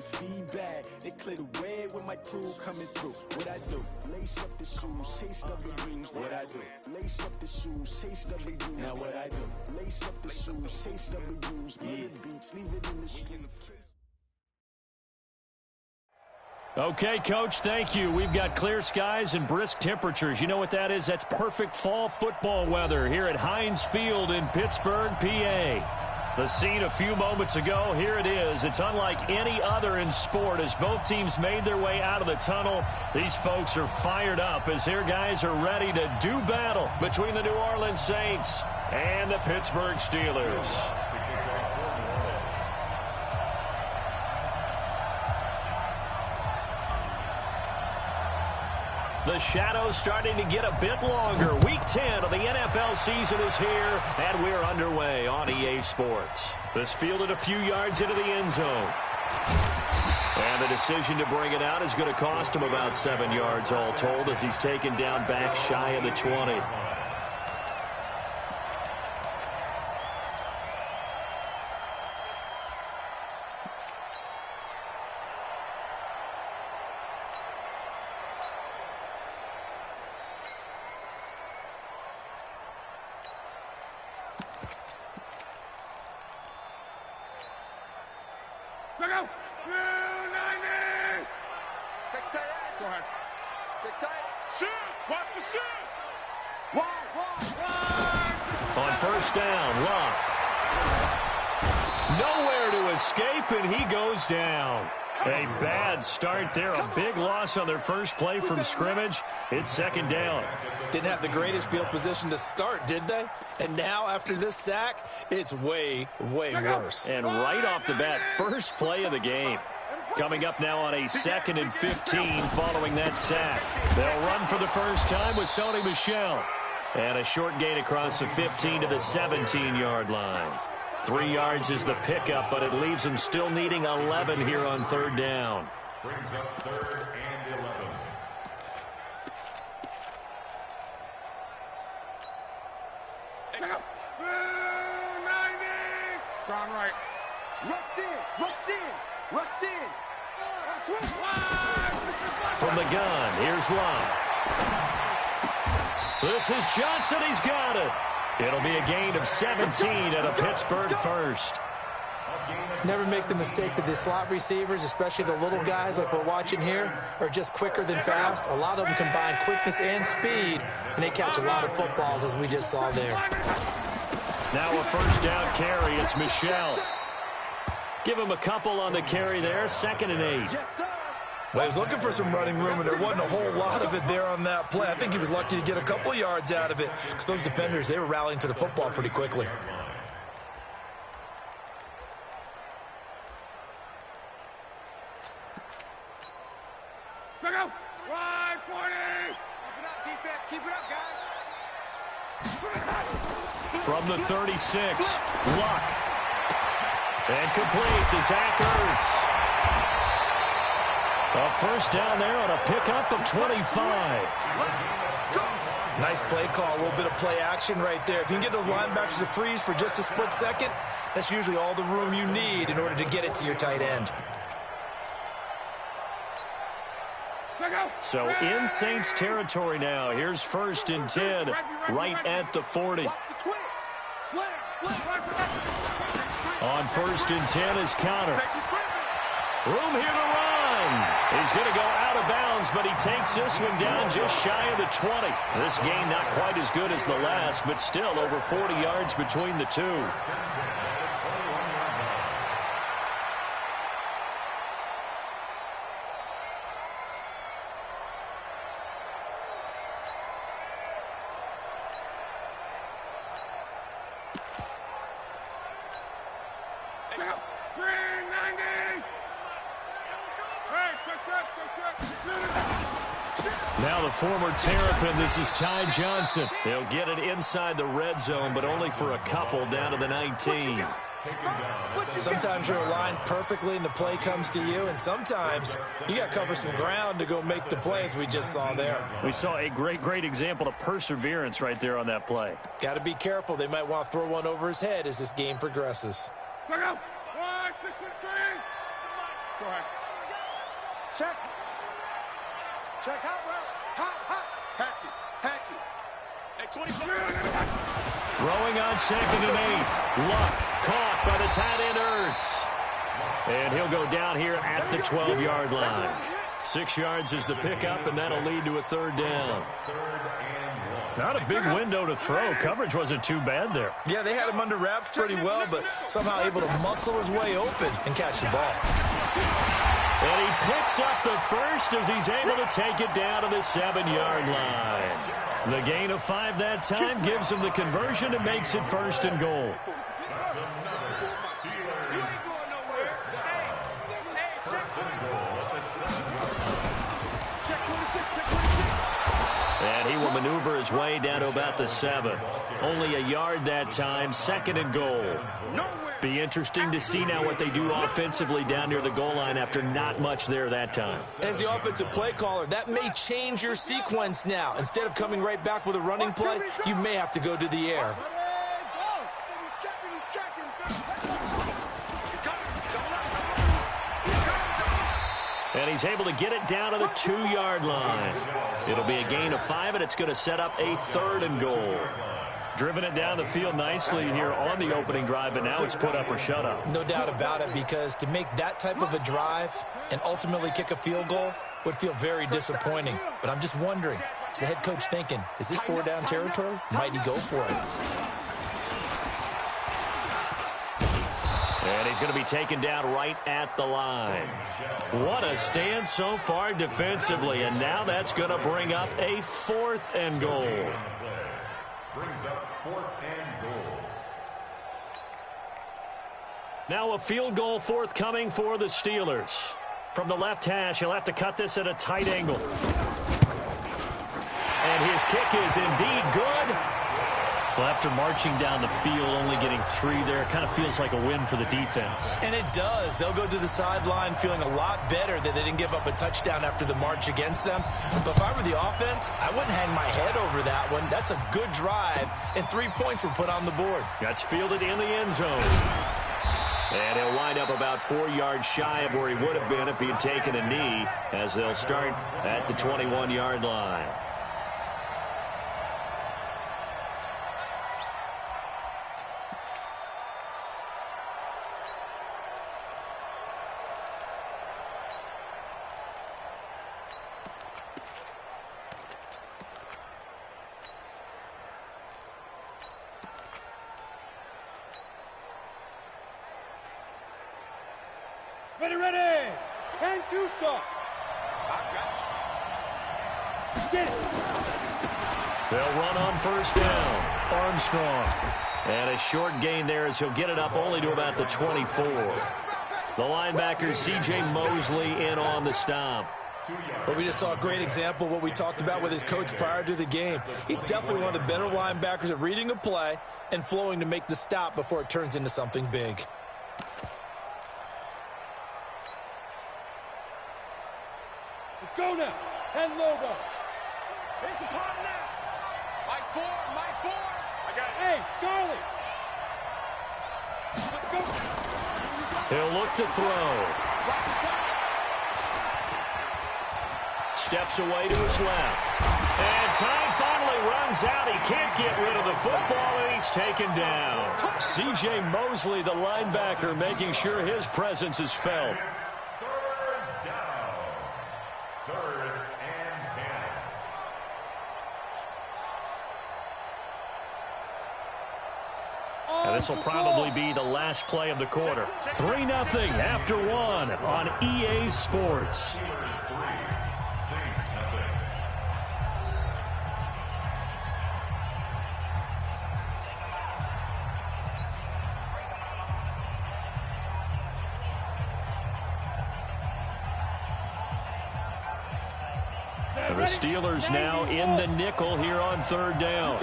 Feedback, they clear the way when my crew coming through. What I do? Lace up the shoes, chase W's. What I do? Lace up the shoes, chase W's. Now what I do? Lace up the shoes, chase W's. Yeah. Beats, leave it in the street. Okay, Coach, thank you. We've got clear skies and brisk temperatures. You know what that is? That's perfect fall football weather here at Heinz Field in Pittsburgh, PA. The scene a few moments ago, here it is. It's unlike any other in sport as both teams made their way out of the tunnel. These folks are fired up as their guys are ready to do battle between the New Orleans Saints and the Pittsburgh Steelers. The shadow's starting to get a bit longer. Week 10 of the NFL season is here, and we're underway on EA Sports. This fielded a few yards into the end zone. And the decision to bring it out is going to cost him about 7 yards all told as he's taken down back shy of the 20. On first down, Luck. Nowhere to escape, and he goes down. A bad start there. A big loss on their first play from scrimmage. It's second down. Didn't have the greatest field position to start, did they? And now, after this sack, it's way, way worse. And right off the bat, first play of the game. Coming up now on a 2nd and 15 following that sack. They'll run for the first time with Sony Michel. And a short gain across the 15 to the 17-yard line. 3 yards is the pickup, but it leaves them still needing 11 here on third down. Brings up 3rd and 11. Gone right. Rush in, rush in, rush in. From the gun, here's Love. This is Johnson. He's got it. It'll be a gain of 17 at a Pittsburgh first. Never make the mistake that the slot receivers, especially the little guys like we're watching here, are just quicker than fast. A lot of them combine quickness and speed, and they catch a lot of footballs, as we just saw there. Now a first down carry. It's Michel. Give him a couple on the carry there. 2nd and 8. Well, he was looking for some running room, and there wasn't a whole lot of it there on that play. I think he was lucky to get a couple of yards out of it because those defenders, they were rallying to the football pretty quickly. Second, 140. Keep it up, defense. Keep it up, guys. From the 36, Luck. And complete to Zach Ertz. A first down there on a pickup of 25. Nice play call, a little bit of play action right there. If you can get those linebackers to freeze for just a split second, that's usually all the room you need in order to get it to your tight end. So in Saints territory now. Here's 1st and 10, right at the 40. On 1st and 10 is Conner. Room here to run. He's going to go out of bounds, but he takes this one down just shy of the 20. This game not quite as good as the last, but still over 40 yards between the two. Now the former Terrapin, this is Ty Johnson. He'll get it inside the red zone, but only for a couple down to the 19. Sometimes you're aligned perfectly and the play comes to you, and sometimes you got to cover some ground to go make the play, as we just saw there. We saw a great example of perseverance right there on that play. Got to be careful. They might want to throw one over his head as this game progresses. Go ahead. Check. Check. Hot route. Hot. Patchy. Hey, 25. Throwing on 2nd and 8. Luck caught by the tight end Ertz. And he'll go down here at the 12-yard line. 6 yards is the pickup, and that'll lead to a 3rd down. Not a big window to throw. Coverage wasn't too bad there. Yeah, they had him under wraps pretty well, but somehow able to muscle his way open and catch the ball. And he picks up the first as he's able to take it down to the 7-yard line. The gain of 5 that time gives him the conversion and makes it 1st and goal. And he will maneuver his way down to about the 7. Only a yard that time, 2nd and goal. Be interesting to see now what they do offensively down near the goal line after not much there that time. As the offensive play caller, that may change your sequence now. Instead of coming right back with a running play, you may have to go to the air. And he's able to get it down to the 2-yard line. It'll be a gain of 5, and it's going to set up a 3rd and goal. Driven it down the field nicely here on the opening drive, but now it's put up or shut up. No doubt about it, because to make that type of a drive and ultimately kick a field goal would feel very disappointing. But I'm just wondering, is the head coach thinking, is this 4-down territory? Might he go for it? And he's going to be taken down right at the line. What a stand so far defensively, and now that's going to bring up a 4th and goal. Brings up 4th and goal. Now a field goal forthcoming for the Steelers. From the left hash, he'll have to cut this at a tight angle. And his kick is indeed good. Well, after marching down the field, only getting 3 there, it kind of feels like a win for the defense. And it does. They'll go to the sideline feeling a lot better that they didn't give up a touchdown after the march against them. But if I were the offense, I wouldn't hang my head over that one. That's a good drive, and 3 points were put on the board. That's fielded in the end zone. And he'll wind up about 4 yards shy of where he would have been if he had taken a knee, as they'll start at the 21-yard line. Ready. 10-2 start. Get it. They'll run on 1st down. Armstrong. And a short gain there as he'll get it up only to about the 24. The linebacker, C.J. Mosley, in on the stop. But we just saw a great example of what we talked about with his coach prior to the game. He's definitely one of the better linebackers at reading a play and flowing to make the stop before it turns into something big. Let's go now. 10 logo. Here's the part now. Mike 4. I got it. Hey, Charlie. Let's go. He'll look to throw. Steps away to his left. And time finally runs out. He can't get rid of the football, and he's taken down. C.J. Mosley, the linebacker, making sure his presence is felt. 3rd down. 3rd and 10. And this will probably be the last play of the quarter. 3-0 after 1 on EA Sports. And the Steelers now in the nickel here on 3rd down.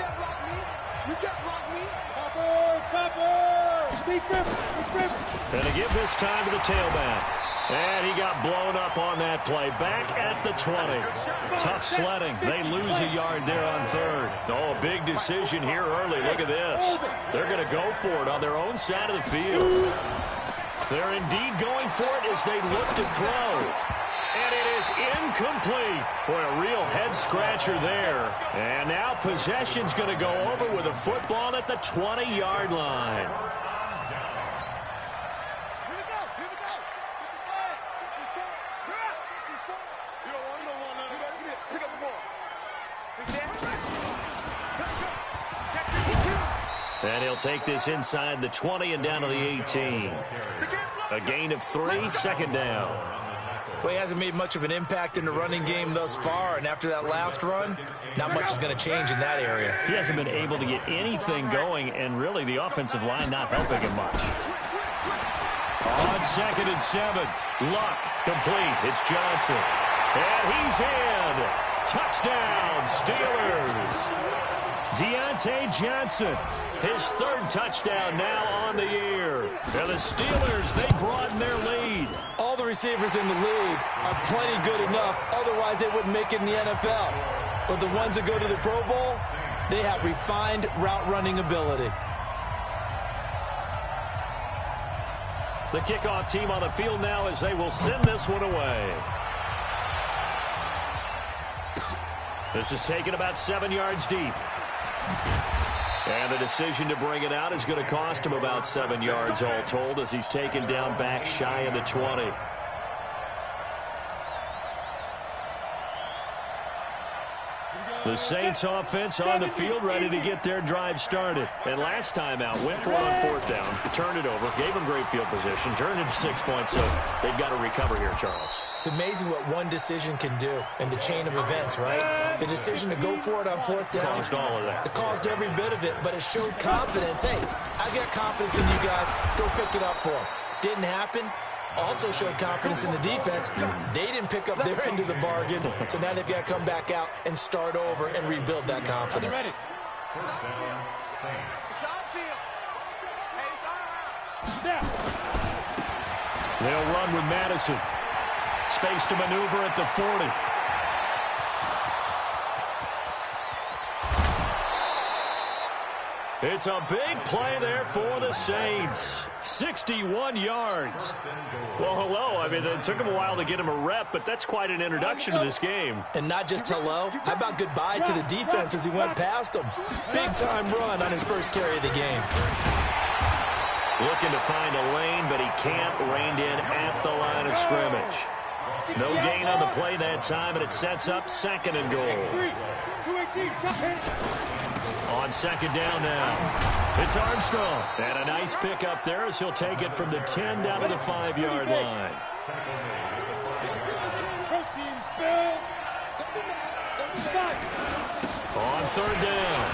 You can't block me. Topper. And to give this time to the tailback. And he got blown up on that play. Back at the 20. Tough sledding. They lose a yard there on 3rd. Oh, a big decision here early. Look at this. They're going to go for it on their own side of the field. They're indeed going for it as they look to throw. And it is incomplete. Boy, a real head-scratcher there. And now possession's going to go over with a football at the 20-yard line. And he'll take this inside the 20 and down to the 18. A gain of 3, second down. Well, he hasn't made much of an impact in the running game thus far, and after that last run, not much is going to change in that area. He hasn't been able to get anything going, and really the offensive line not helping him much. On 2nd and 7, Luck complete. It's Johnson. And he's in. Touchdown, Steelers. Deontay Johnson, his 3rd touchdown now on the year. And the Steelers, they broaden their lead. All the receivers in the league are plenty good enough, otherwise they wouldn't make it in the NFL. But the ones that go to the Pro Bowl, they have refined route running ability. The kickoff team on the field now as they will send this one away. This is taken about 7 yards deep. And the decision to bring it out is going to cost him about 7 yards all told as he's taken down back shy of the 20. The Saints offense on the field ready to get their drive started. And last time out, went for it on 4th down, turned it over, gave them great field position, turned it to 6 points, so they've got to recover here, Charles. It's amazing what one decision can do in the chain of events, right? The decision to go for it on 4th down. Caused all of that. It caused every bit of it, but it showed confidence. Hey, I got confidence in you guys. Go pick it up for them. Didn't happen. Also showed confidence in the defense. They didn't pick up their end of the bargain, so now they've got to come back out and start over and rebuild that confidence. First down, Saints. They'll run with Madison. Space to maneuver at the 40. It's a big play there for the Saints. 61 yards. Well, hello. I mean, it took him a while to get him a rep, but that's quite an introduction to this game. And not just hello. How about goodbye to the defense as he went past him? Big-time run on his first carry of the game. Looking to find a lane, but he can't. Reined in at the line of scrimmage. No gain on the play that time, and it sets up 2nd and goal. On 2nd down now, it's Armstrong. And a nice pick up there as he'll take it from the 10 down to the 5-yard line. On 3rd down,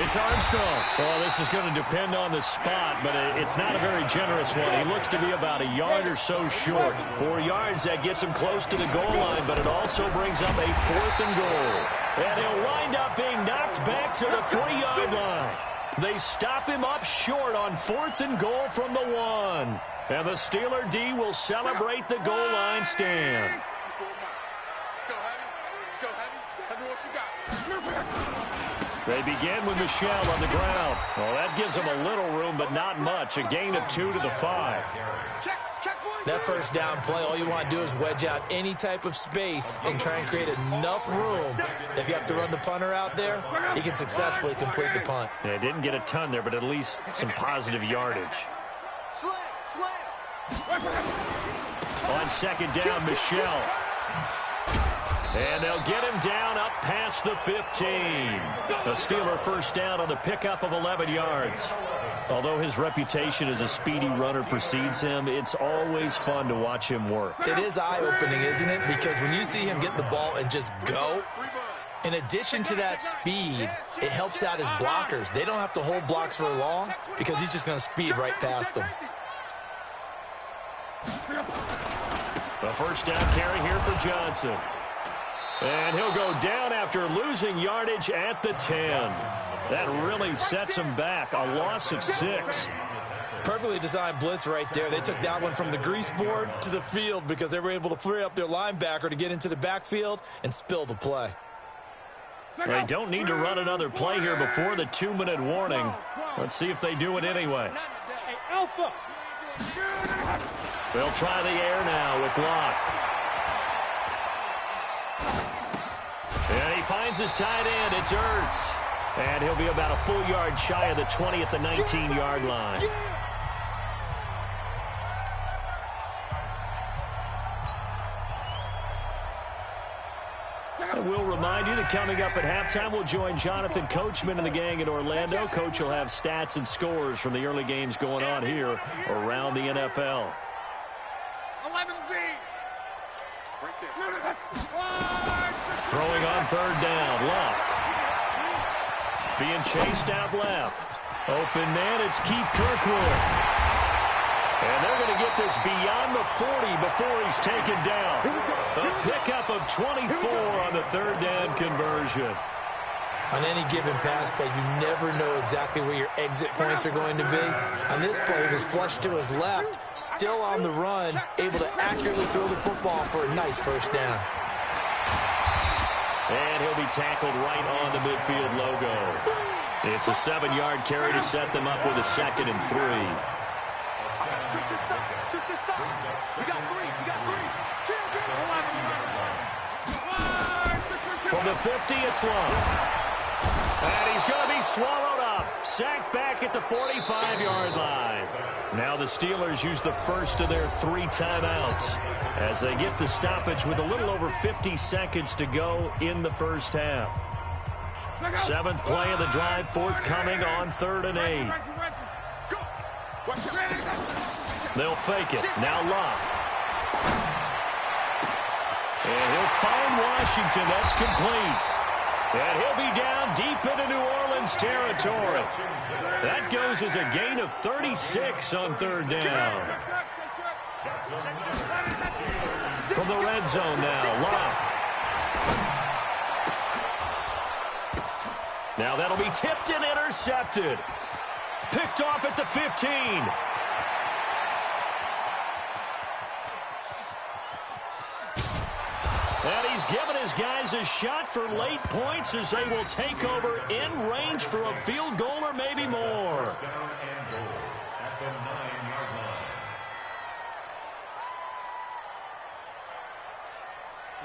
it's Armstrong. Well, this is going to depend on the spot, but it's not a very generous one. He looks to be about a yard or so short. 4 yards, that gets him close to the goal line, but it also brings up a 4th and goal. And he'll wind up being knocked back to the 3-yard line. They stop him up short on 4th and goal from the 1. And the Steeler D will celebrate the goal line stand. Let's go, Heavy. Let's go, Heavy. Heavy, what you got? They begin with Michelle on the ground. Well, that gives them a little room, but not much. A gain of 2 to the 5. That first down play, all you want to do is wedge out any type of space and try and create enough room. If you have to run the punter out there, he can successfully complete the punt. Yeah, didn't get a ton there, but at least some positive yardage. On 2nd down, Michelle. And they'll get him down up past the 15. A Steeler first down on the pickup of 11 yards. Although his reputation as a speedy runner precedes him, it's always fun to watch him work. It is eye-opening, isn't it? Because when you see him get the ball and just go, in addition to that speed, it helps out his blockers. They don't have to hold blocks for long because he's just going to speed right past them. The first down carry here for Johnson. And he'll go down after losing yardage at the 10. That really sets him back. A loss of 6. Perfectly designed blitz right there. They took that one from the grease board to the field because they were able to free up their linebacker to get into the backfield and spill the play. They don't need to run another play here before the 2-minute warning. Let's see if they do it anyway. Alpha. They'll try the air now with Locke. And he finds his tight end. It's Ertz. And he'll be about a full yard shy of the 20 at the 19-yard line. And we'll remind you that coming up at halftime, we'll join Jonathan Coachman and the gang in Orlando. Coach will have stats and scores from the early games going on here around the NFL. 11Z. Throwing on third down, Locke. Being chased out left. Open man, it's Keith Kirkwood. And they're going to get this beyond the 40 before he's taken down. A pickup of 24 on the third down conversion. On any given pass play, you never know exactly where your exit points are going to be. On this play, he was flushed to his left, still on the run, able to accurately throw the football for a nice first down. And he'll be tackled right on the midfield logo. It's a 7-yard carry to set them up with a 2nd and 3. From the 50, it's Love. And he's going to be swallowed up. Sacked back at the 45-yard line. Now the Steelers use the first of their 3 timeouts as they get the stoppage with a little over 50 seconds to go in the first half. 7th play of the drive forthcoming on 3rd and 8. They'll fake it. Now Locke. And he'll find Washington. That's complete. And he'll be down deep into New Orleans territory. That goes as a gain of 36 on 3rd down. From the red zone now, Locke. Now that'll be tipped and intercepted. Picked off at the 15. And he's given his guys a shot for late points as they will take over in range for a field goal or maybe more.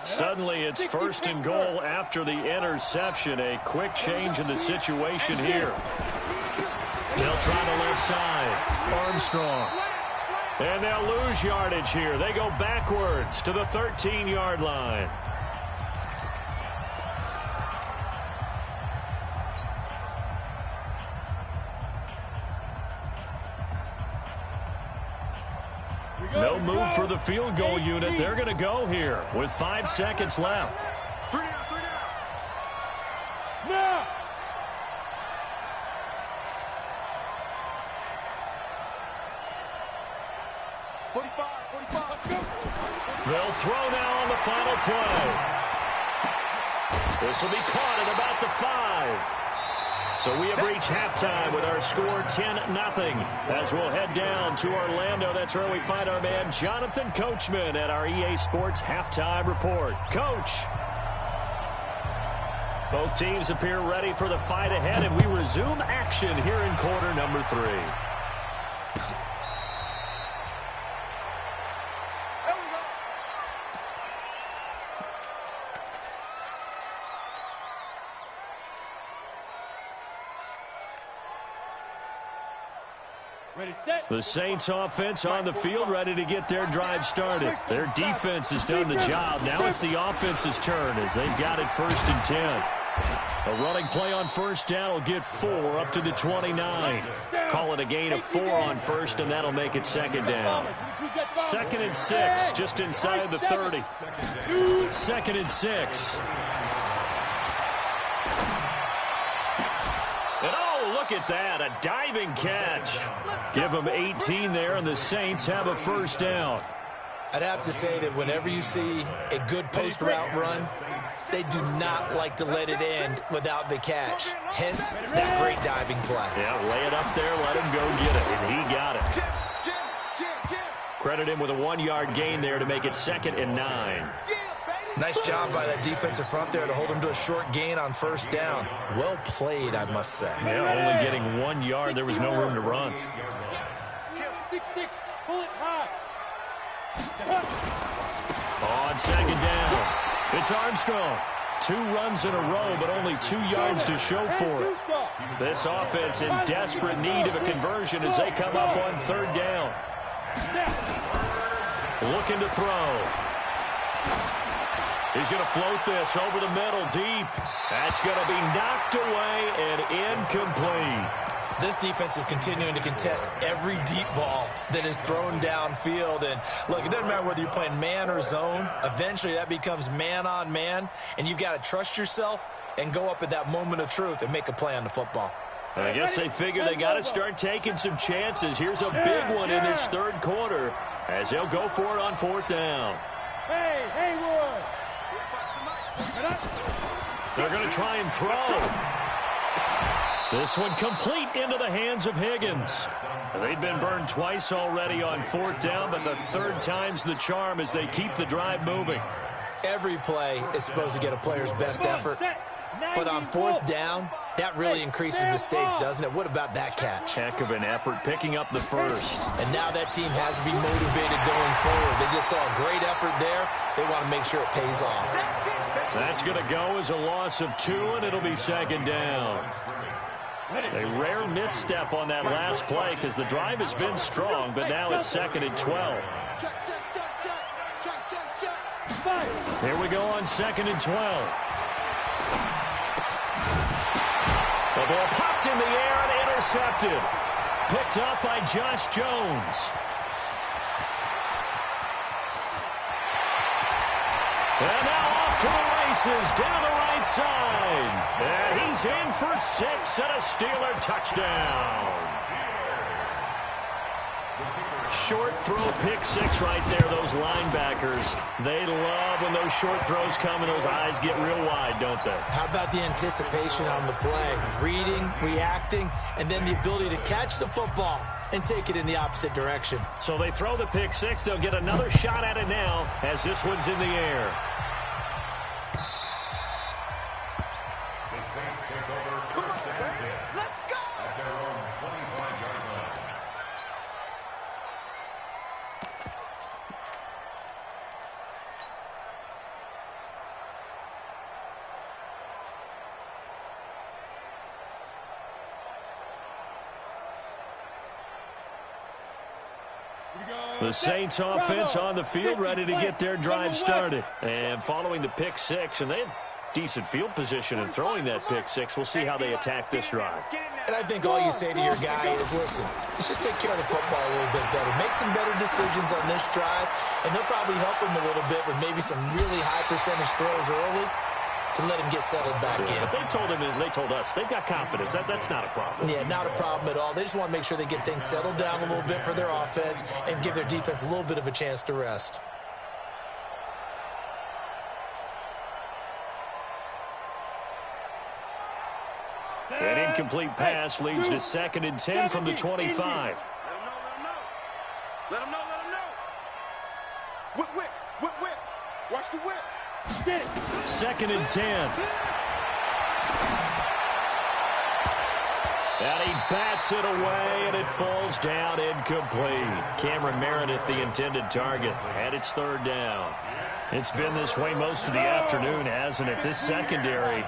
Suddenly it's 1st and goal after the interception. A quick change in the situation here. They'll try the left side. Armstrong. And they'll lose yardage here. They go backwards to the 13-yard line. No move for the field goal unit. They're going to go here with 5 seconds left. 3 down. Now! They'll throw now on the final play. This will be caught at about the 5. So we have reached halftime with our score 10-0. As we'll head down to Orlando, that's where we find our man Jonathan Coachman at our EA Sports Halftime Report. Coach. Both teams appear ready for the fight ahead, and we resume action here in quarter number 3. The Saints offense on the field, ready to get their drive started. Their defense has done the job. Now it's the offense's turn as they've got it 1st and 10. A running play on 1st down will get 4 up to the 29. Call it a gain of 4 on 1st, and that'll make it 2nd down. 2nd and 6, just inside the 30. 2nd and 6. Look at that, a diving catch. Give them 18 there, and the Saints have a 1st down. I'd have to say that whenever you see a good post route run, they do not like to let it end without the catch. Hence, that great diving play. Yeah, lay it up there, let him go get it, and he got it. Credit him with a 1-yard gain there to make it 2nd and 9. Nice job by that defensive front there to hold him to a short gain on 1st down. Well played, I must say. Yeah, only getting 1 yard. There was no room to run. 6-6, pull it high. On second down, it's Armstrong. 2 runs in a row, but only 2 yards to show for it. This offense in desperate need of a conversion as they come up on 3rd down. Looking to throw. He's going to float this over the middle deep. That's going to be knocked away and incomplete. This defense is continuing to contest every deep ball that is thrown downfield. And, look, it doesn't matter whether you're playing man or zone. Eventually, that becomes man-on-man, and you've got to trust yourself and go up at that moment of truth and make a play on the football. I guess they figure they got to start taking some chances. Here's a big one in this 3rd quarter as they'll go for it on 4th down. Hey, Haywood! They're going to try and throw. This one complete into the hands of Higgins. They've been burned twice already on 4th down, but the 3rd time's the charm as they keep the drive moving. Every play is supposed to get a player's best effort, but on 4th down, that really increases the stakes, doesn't it? What about that catch? Heck of an effort picking up the 1st. And now that team has to be motivated going forward. They just saw a great effort there. They want to make sure it pays off. That's going to go as a loss of 2, and it'll be 2nd down. A rare misstep on that last play because the drive has been strong, but now it's 2nd and 12. Here we go on 2nd and 12. The ball popped in the air and intercepted. Picked up by Josh Jones. And now off to the races down the right side. And he's in for 6 and a Steeler touchdown. Short throw pick 6 right there. Those linebackers, they love when those short throws come and those eyes get real wide, don't they? How about the anticipation on the play? Reading, reacting, and then the ability to catch the football and take it in the opposite direction. So they throw the pick 6. They'll get another shot at it now as this one's in the air. The Saints take over 1st and 10. Let's go! At their own 25-yard line. The Saints offense on the field ready to get their drive started. And following the pick 6, and they had decent field position in throwing that pick 6. We'll see how they attack this drive. And I think all you say to your guy is, listen, let's just take care of the football a little bit better. Make some better decisions on this drive, and they'll probably help him a little bit with maybe some really high percentage throws early to let him get settled back in. But they told him, and they told us, they've got confidence. That's not a problem. Yeah, not a problem at all. They just want to make sure they get things settled down a little bit for their offense and give their defense a little bit of a chance to rest. An incomplete pass leads to 2nd and 10 from the 25. Let him know. Whip. Watch the whip. Get it. 2nd and 10. And he bats it away, and it falls down incomplete. Cameron Meredith, the intended target, and it's 3rd down. It's been this way most of the afternoon, hasn't it? This secondary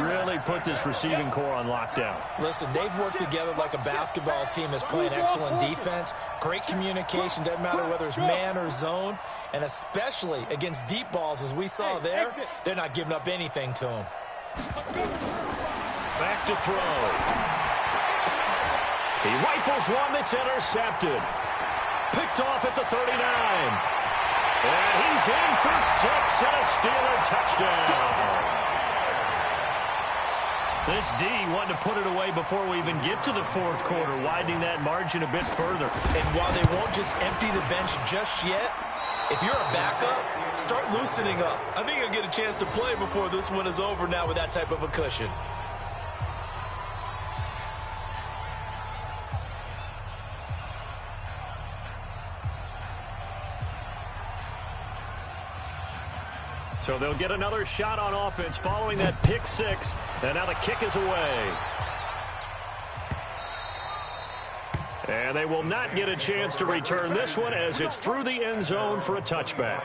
really put this receiving core on lockdown. Listen, they've worked together like a basketball team that's playing excellent defense, great communication, doesn't matter whether it's man or zone, and especially against deep balls, as we saw there, they're not giving up anything to them. Back to throw. He rifles one that's intercepted. Picked off at the 39. And he's in for 6 and a Steeler touchdown. This D wanted to put it away before we even get to the 4th quarter, widening that margin a bit further. And while they won't just empty the bench just yet, if you're a backup, start loosening up. I think you'll get a chance to play before this one is over now with that type of a cushion. So they'll get another shot on offense following that pick 6, and now the kick is away. And they will not get a chance to return this one as it's through the end zone for a touchback.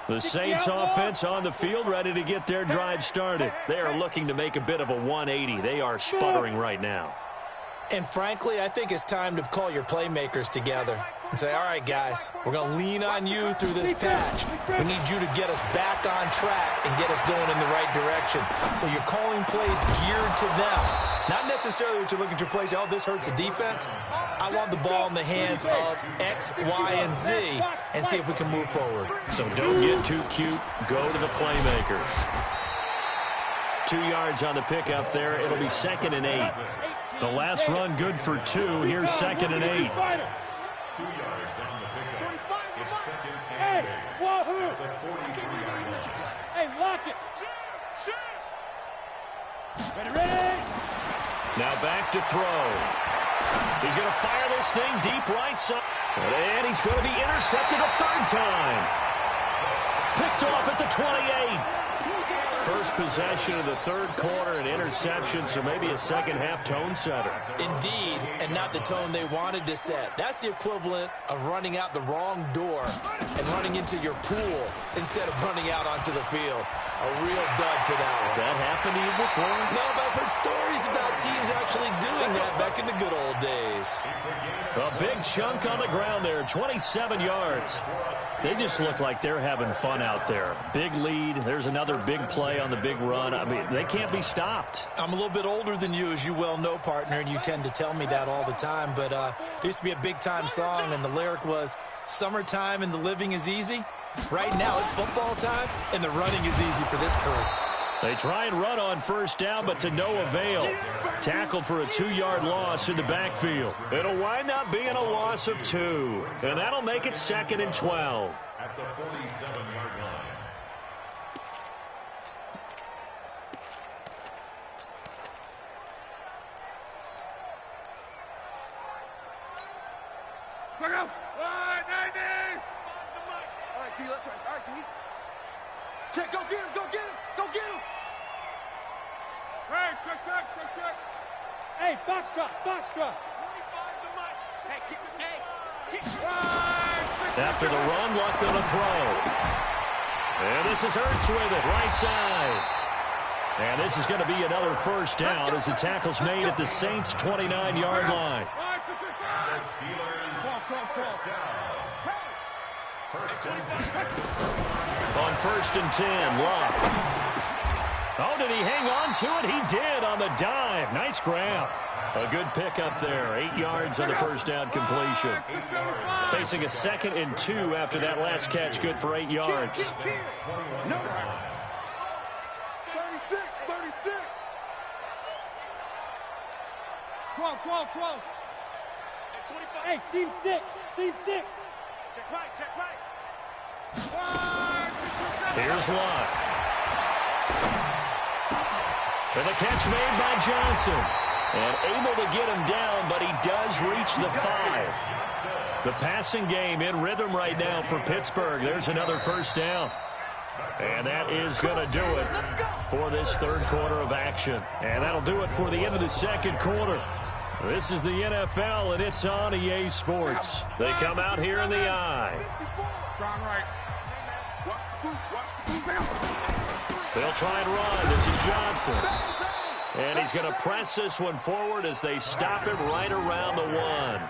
The Saints offense on the field, ready to get their drive started. They are looking to make a bit of a 180. They are sputtering right now. And frankly, I think it's time to call your playmakers together and say, all right, guys, we're going to lean on you through this patch. We need you to get us back on track and get us going in the right direction. So you're calling plays geared to them. Not necessarily what you look at your plays, oh, this hurts the defense. I want the ball in the hands of X, Y, and Z and see if we can move forward. So don't get too cute. Go to the playmakers. 2 yards on the pickup there. It'll be 2nd and 8. The last run good for 2. Here's 2nd and 8. 2 yards on the pickup. It's 2nd and 8. Wahoo! At the 43-yard line. Hey, lock it. Ready? Now back to throw. He's going to fire this thing deep right side. And he's going to be intercepted a 3rd time. Picked off at the 28. First possession of the 3rd quarter, an interception, so maybe a second-half tone setter. Indeed, and not the tone they wanted to set. That's the equivalent of running out the wrong door and running into your pool instead of running out onto the field. A real dud for that one. Has that happened to you before? No, but I've heard stories about teams actually doing that back in the good old days. A big chunk on the ground there, 27 yards. They just look like they're having fun out there. Big lead. There's another big play on the big run. I mean, they can't be stopped. I'm a little bit older than you, as you well know, partner, and you tend to tell me that all the time. But there used to be a big-time song, and the lyric was, "Summertime and the living is easy." Right now, it's football time, and the running is easy for this crew. They try and run on 1st down, but to no avail. Tackled for a 2-yard loss in the backfield. It'll wind up being a loss of 2, and that'll make it 2nd and 12. At the 47-yard line. Check out. All right, 90. All right, T, let's run. All right, T. Check, go get him, go get him, go get him. Hey, check. Hey, box drop. 25 to Mike. Hey, keep After the run, luck on the throw. And this is Ertz with it, right side. And this is going to be another 1st down as the tackle's made at the Saints' 29-yard line. The Steelers first down. First and 10. On 1st and 10, Luck. Oh, did he hang on to it? He did on the dive. Nice grab. A good pickup there. 8 yards on the 1st down completion. Facing a 2nd and 2 after that last catch, good for 8 yards. 36. Quo. Hey, seam 6. Check right. Here's Luck. And the catch made by Johnson. And able to get him down, but he does reach the 5. The passing game in rhythm right now for Pittsburgh. There's another 1st down. And that is going to do it for this 3rd quarter of action. And that'll do it for the end of the 2nd quarter. This is the NFL, and it's on EA Sports. They come out here in the eye. They'll try and run. This is Johnson. And he's going to press this one forward as they stop him right around the 1.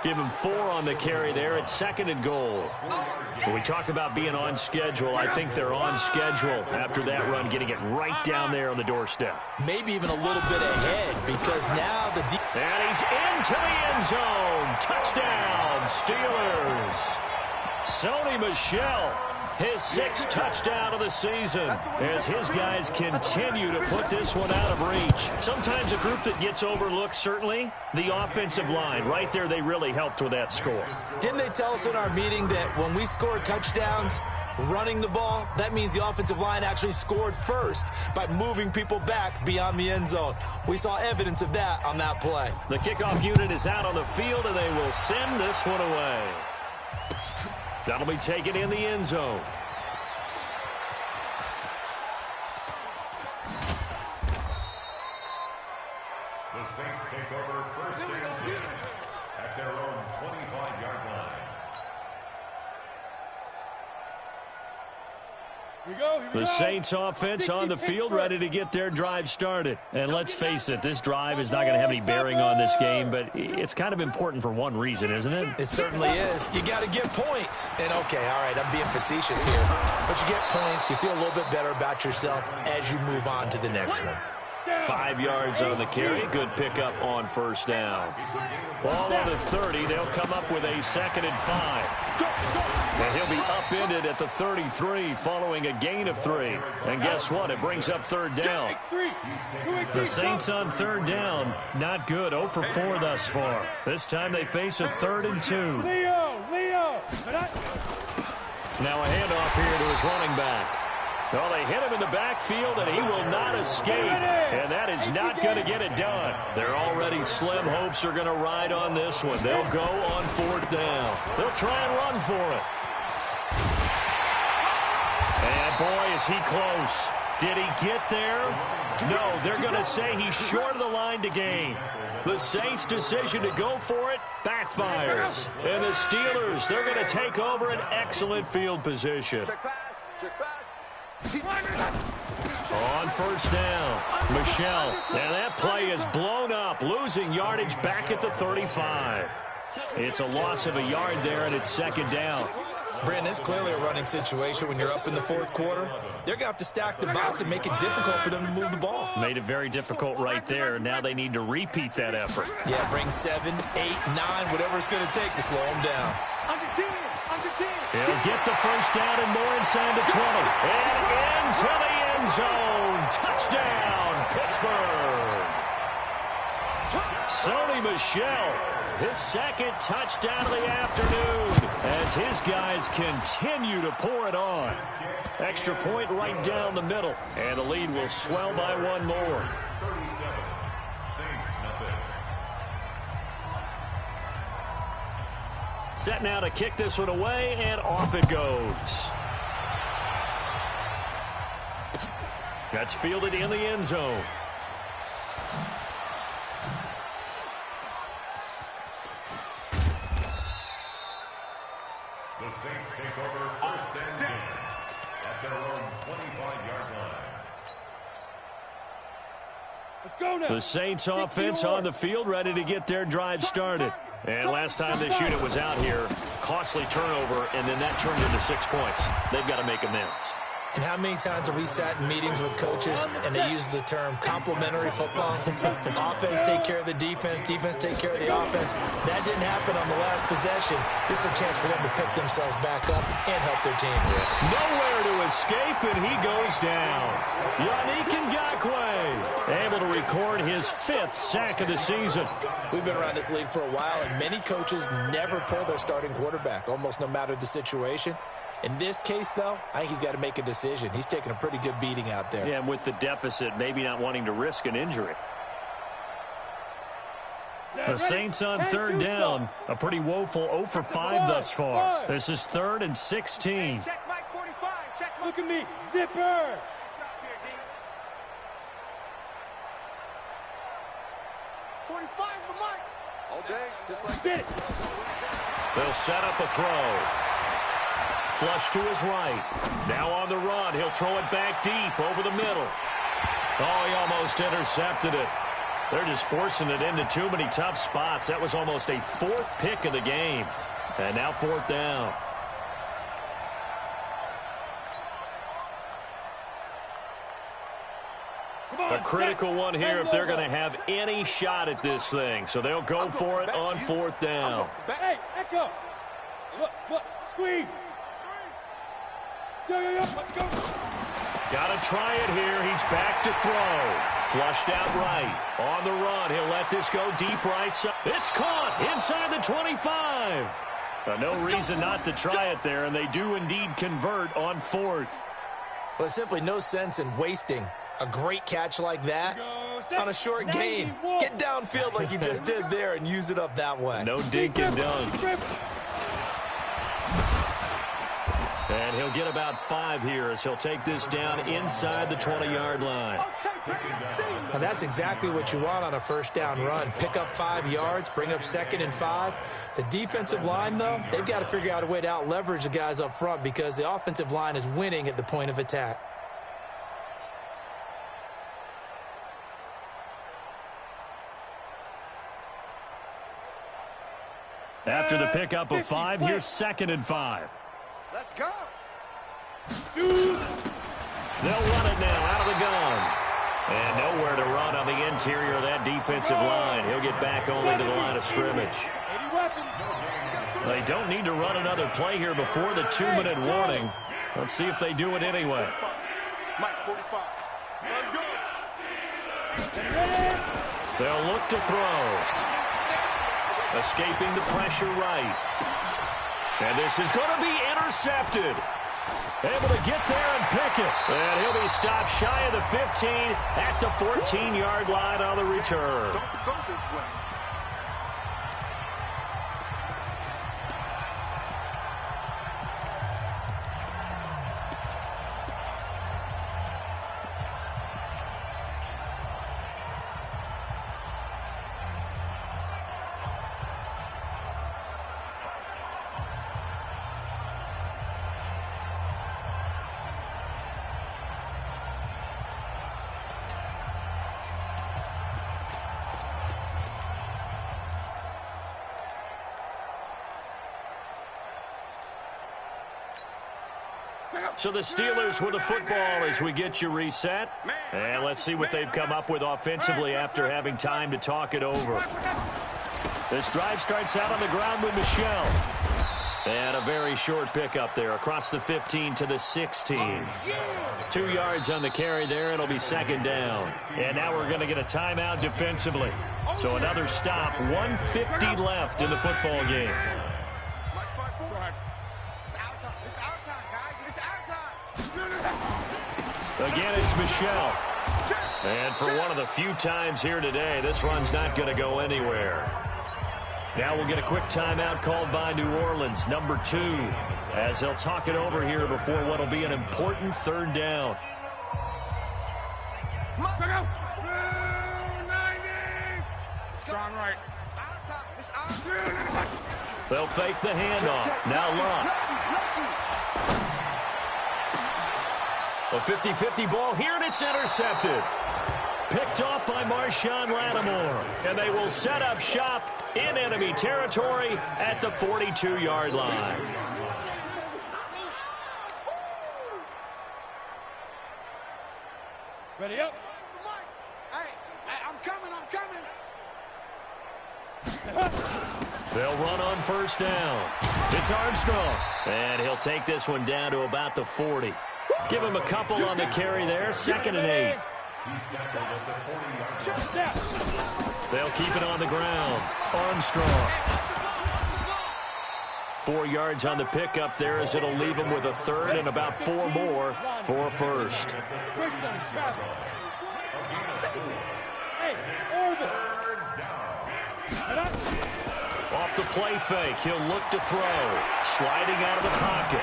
Give him 4 on the carry there at 2nd and goal. When we talk about being on schedule, I think they're on schedule after that run, getting it right down there on the doorstep. Maybe even a little bit ahead because now the and he's into the end zone. Touchdown, Steelers. Sony Michel. His 6th touchdown of the season as his guys continue to put this one out of reach. Sometimes a group that gets overlooked, certainly, the offensive line. Right there, they really helped with that score. Didn't they tell us in our meeting that when we score touchdowns running the ball, that means the offensive line actually scored first by moving people back beyond the end zone? We saw evidence of that on that play. The kickoff unit is out on the field, and they will send this one away. That'll be taken in the end zone. The Saints take over first and 10 at their own 25-yard line. The Saints offense on the field, ready to get their drive started. And let's face it, this drive is not going to have any bearing on this game, but it's kind of important for one reason, isn't it? It certainly is. You got to get points. And, okay, all right, I'm being facetious here. But you get points, you feel a little bit better about yourself as you move on to the next one. 5 yards on the carry. Good pickup on first down. Ball on the 30. They'll come up with a 2nd and 5. And he'll be upended at the 33 following a gain of 3. And guess what? It brings up 3rd down. The Saints on 3rd down. Not good. 0 for 4 thus far. This time they face a 3rd and 2. Leo. Now a handoff here to his running back. Well, they hit him in the backfield, and he will not escape. And that is not going to get it done. Their already slim hopes are going to ride on this one. They'll go on 4th down. They'll try and run for it. And, boy, is he close. Did he get there? No, they're going to say he's short of the line to gain. The Saints' decision to go for it backfires. And the Steelers, they're going to take over an excellent field position. Check pass. On first down, Michel. And that play is blown up, losing yardage back at the 35. It's a loss of a yard there, and it's 2nd down. Brandon, it's clearly a running situation when you're up in the 4th quarter. They're going to have to stack the box and make it difficult for them to move the ball. Made it very difficult right there. Now they need to repeat that effort. Yeah, bring 7, 8, 9, whatever it's going to take to slow them down. Under 10. He'll get the first down and more inside the 20. And into the end zone. Touchdown, Pittsburgh. Sony Michel, his 2nd touchdown of the afternoon as his guys continue to pour it on. Extra point right down the middle, and the lead will swell by 1 more. 37. Saints nothing. Set now to kick this one away, and off it goes. That's fielded in the end zone. The Saints take over first and 10 at their own 25-yard line. Let's go now. The Saints offense on the field, ready to get their drive started. And last time this unit was out here, costly turnover, and then that turned into 6 points. They've got to make amends. And how many times have we sat in meetings with coaches and they use the term complementary football? Offense take care of the defense, defense take care of the offense. That didn't happen on the last possession. This is a chance for them to pick themselves back up and help their team. Nowhere to escape, and he goes down. Yannick Ngakoue able to record his 5th sack of the season. We've been around this league for a while, and many coaches never pull their starting quarterback, almost no matter the situation. In this case, though, I think he's got to make a decision. He's taking a pretty good beating out there. Yeah, and with the deficit, maybe not wanting to risk an injury. The Saints on 3rd down. A pretty woeful 0 for 5 thus far. This is 3rd and 16. Check Mike 45. Check Mike. Look at me. Zipper. Stop here, D. 45's the mic. All day, just like Get it. They'll set up a throw. Flush to his right. Now on the run. He'll throw it back deep over the middle. Oh, he almost intercepted it. They're just forcing it into too many tough spots. That was almost a 4th pick of the game. And now 4th down. A critical one here if they're going to have any shot at this thing. So they'll go for it on 4th down. Hey, Echo. Look, squeeze. Let's go. Got to try it here. He's back to throw. Flushed out right. On the run. He'll let this go deep right side. It's caught inside the 25. No reason not to try it there, and they do indeed convert on fourth. Well, there's simply no sense in wasting a great catch like that on a short gain. Get downfield like you just did there and use it up that way. No dink and dunk. And he'll get about 5 here as he'll take this down inside the 20-yard line. Now that's exactly what you want on a first down run. Pick up 5 yards, bring up 2nd and 5. The defensive line, though, they've got to figure out a way to out-leverage the guys up front because the offensive line is winning at the point of attack. After the pickup of 5, here's 2nd and 5. Let's go. They'll run it now out of the gun. And nowhere to run on the interior of that defensive line. He'll get back only to the line of scrimmage. They don't need to run another play here before the 2-minute warning. Let's see if they do it anyway. Mike, 45. Let's go. They'll look to throw. Escaping the pressure right. And this is going to be intercepted. Able to get there and pick it. And he'll be stopped shy of the 15 at the 14-yard line on the return. Don't go this way. So the Steelers with the football as we get you reset. And let's see what they've come up with offensively after having time to talk it over. This drive starts out on the ground with Michel. And a very short pickup there across the 15 to the 16. 2 yards on the carry there. It'll be 2nd down. And now we're going to get a timeout defensively. So another stop. 1:50 left in the football game. Again, it's Michel. And for one of the few times here today, this run's not going to go anywhere. Now we'll get a quick timeout called by New Orleans, number 2, as they'll talk it over here before what will be an important 3rd down. Strong right. They'll fake the handoff. Now Luck. A 50-50 ball here, and it's intercepted. Picked off by Marshawn Lattimore. And they will set up shop in enemy territory at the 42-yard line. Ready up. Hey, I'm coming. They'll run on 1st down. It's Armstrong. And he'll take this one down to about the 40. Give him a couple on the carry there. 2nd and 8. They'll keep it on the ground. Armstrong. 4 yards on the pickup there as it'll leave him with a 3rd and about 4 more for a 1st. Off the play fake, he'll look to throw. Sliding out of the pocket.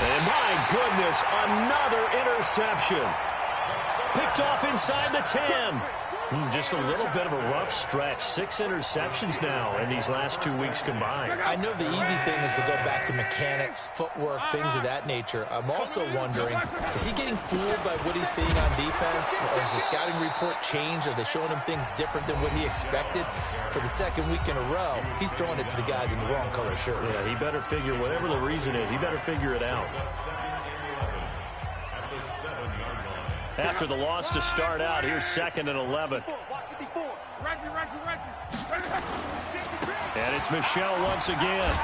And my goodness, another interception. Picked off inside the 10. Just a little bit of a rough stretch. 6 interceptions now in these last 2 weeks combined. I know the easy thing is to go back to mechanics, footwork, things of that nature. I'm also wondering, is he getting fooled by what he's seeing on defense? Has the scouting report changed? Are they showing him things different than what he expected? For the 2nd week in a row, he's throwing it to the guys in the wrong color shirts. Yeah, he better figure, whatever the reason is, he better figure it out. After the loss to start out, here's 2nd and 11. And it's Michel once again.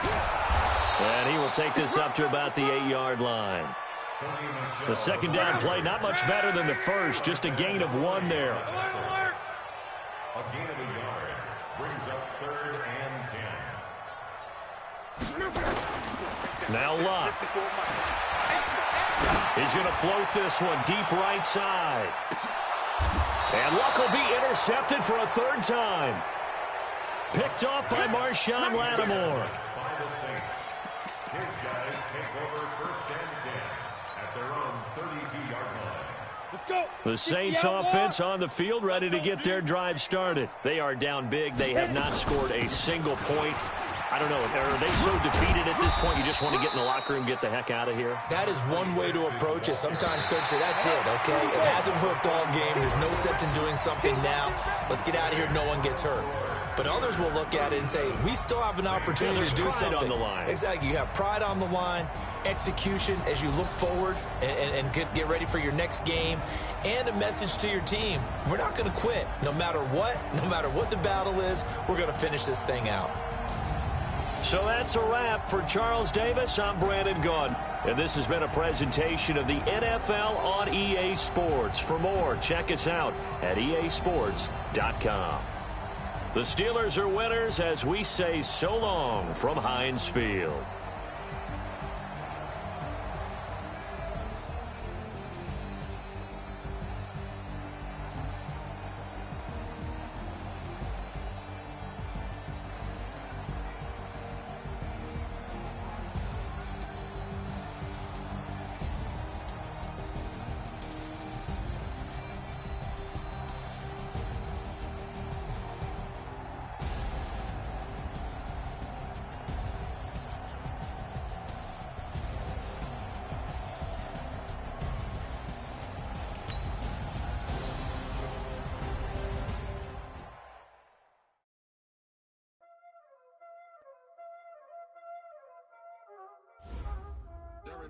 And he will take this up to about the 8-yard line. The second down play, not much better than the first, just a gain of 1 there. A gain of a yard brings up 3rd and 10. Now Luck. He's going to float this one deep right side. And Luck will be intercepted for a 3rd time. Picked off by Marshawn Lattimore. By the Saints. His guys take over 1st and 10 at their own 32-yard line. Let's go. The Saints offense on the field, ready to get their drive started. They are down big. They have not scored a single point. I don't know, are they so defeated at this point you just want to get in the locker room, get the heck out of here? That is one way to approach it. Sometimes coach say, that's it, okay? It hasn't worked all game. There's no sense in doing something now. Let's get out of here. No one gets hurt. But others will look at it and say, we still have an opportunity to do something. On the line. Exactly. You have pride on the line, execution as you look forward and get ready for your next game, and a message to your team. We're not going to quit. No matter what the battle is, we're going to finish this thing out. So that's a wrap for Charles Davis. I'm Brandon Gaudin, and this has been a presentation of the NFL on EA Sports. For more, check us out at easports.com. The Steelers are winners as we say so long from Heinz Field.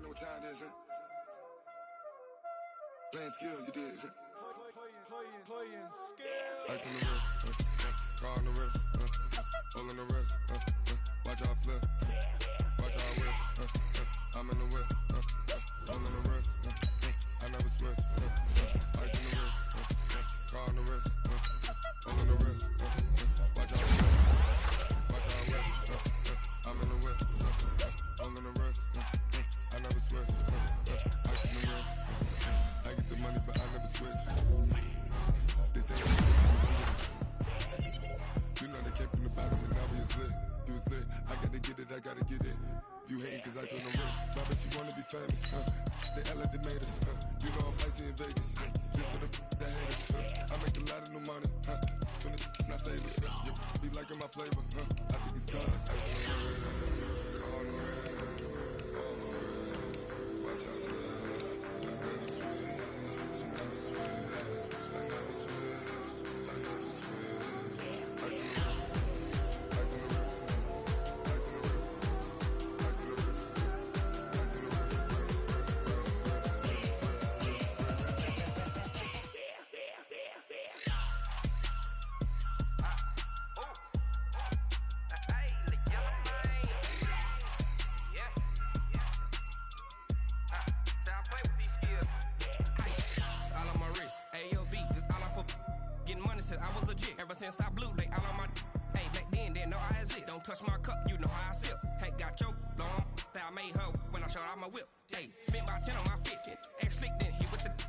No time this playing skills, you did. Playing skills. Ice on the wrist, car on the wrist, hole in the wrist, watch out flip, watch out whip, I'm in the whip, hole in the wrist, I never switch, ice on the wrist, car on the wrist, hole in the wrist, watch out flip, watch out whip, I'm in the whip, hole in the wrist, I never switch, ice in the wrist, I get the money but I never switch. This ain't a switch. You know they came from the bottom and now we is lit. You was lit, I gotta get it, I gotta get it. You hating cause ice on the wrist. I bet you wanna be famous, They Ella they made us, You know I'm icy in Vegas, This for the that hate us, I make a lot of new money, When it's not savers, You be liking my flavor, I think it's cause ice on the wrist, on the wrist, watch out for this. I never switch, I never switch, I never switch, I never switch. Ice on the wrist, ice on the wrist, ice on the wrist, ice on the wrist, ice on the wrist, I was legit. Ever since I blew, they all on my. Hey, back then, they know I exist. Don't touch my cup, you know how I sip. Hey, got your long. I made her when I showed out my whip. Hey, spent about 10 on my fit. Ex slick, then hit with the.